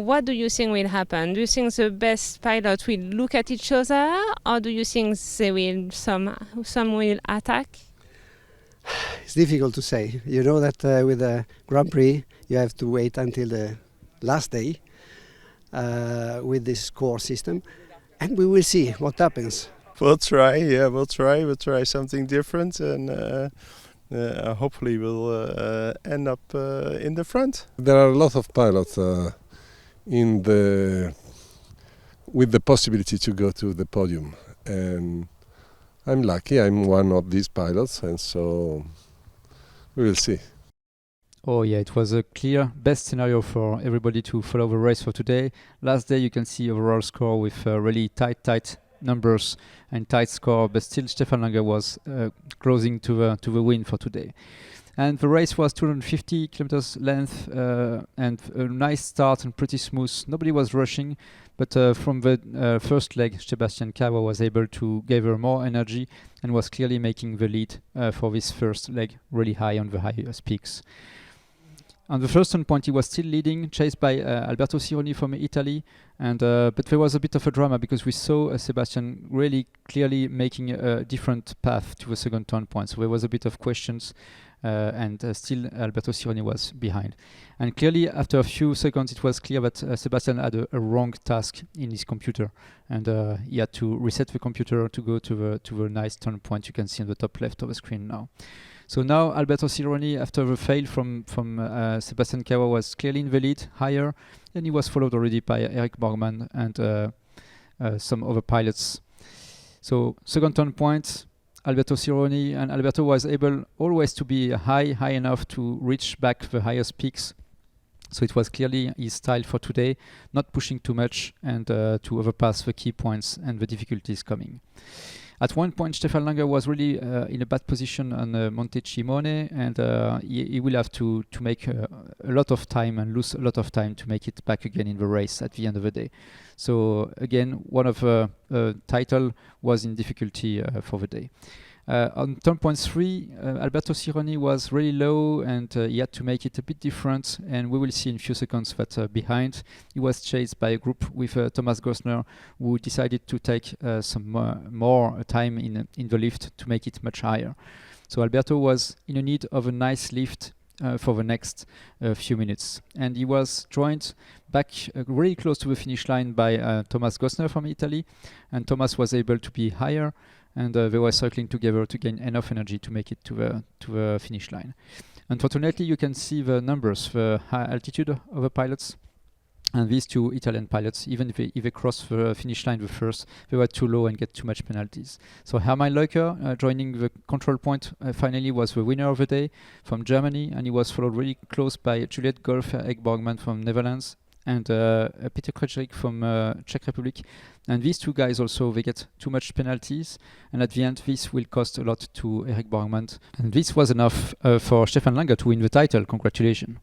what do you think will happen? Do you think the best pilot will look at each other, or do you think they will some will attack? It's difficult to say. You know that with the Grand Prix, you have to wait until the last day with this score system, and we will see what happens. We'll try. Yeah, we'll try something different, and hopefully we'll end up in the front. There are a lot of pilots with the possibility to go to the podium, and I'm lucky. I'm one of these pilots, and so we will see. Oh yeah, it was a clear best scenario for everybody to follow the race for today. Last day you can see overall score with really tight numbers and tight score, but still Stefan Langer was closing to the win for today. And the race was 250 kilometers length and a nice start and pretty smooth. Nobody was rushing, but from the first leg, Sebastian Kawa was able to gather more energy and was clearly making the lead for this first leg really high on the highest peaks. On the first turn point, he was still leading, chased by Alberto Sironi from Italy, and but there was a bit of a drama because we saw Sebastian really clearly making a different path to the second turn point. So there was a bit of questions, and still Alberto Sironi was behind. And clearly, after a few seconds, it was clear that Sebastian had a wrong task in his computer, and he had to reset the computer to go to the nice turn point you can see on the top left of the screen now. So now Alberto Sironi, after the fail from Sebastian Kawa, was clearly in the lead, higher, and he was followed already by Eric Borgman and some other pilots. So second turn point, Alberto Sironi, and Alberto was able always to be high enough to reach back the highest peaks. So it was clearly his style for today, not pushing too much and to overpass the key points and the difficulties coming. At one point, Stefan Langer was really in a bad position on Monte Cimone, and he will have to make a lot of time and lose a lot of time to make it back again in the race at the end of the day. So again, one of the title was in difficulty for the day. On turn point 3, Alberto Sironi was really low and he had to make it a bit different, and we will see in a few seconds that behind he was chased by a group with Thomas Gosner, who decided to take some more time in the lift to make it much higher. So Alberto was in a need of a nice lift for the next few minutes, and he was joined back really close to the finish line by Thomas Gosner from Italy, and Thomas was able to be higher, and they were cycling together to gain enough energy to make it to the finish line. Unfortunately, you can see the numbers, the high altitude of the pilots, and these two Italian pilots, even if they crossed the finish line the first, they were too low and get too much penalties. So Hermann Leuker, joining the control point, finally was the winner of the day from Germany, and he was followed really close by Juliet Golf, Egg Borgman from Netherlands, and Peter Krejcik from Czech Republic. And these two guys also, they get too much penalties, and at the end this will cost a lot to Eric Borgman. And this was enough for Stefan Langer to win the title. Congratulations.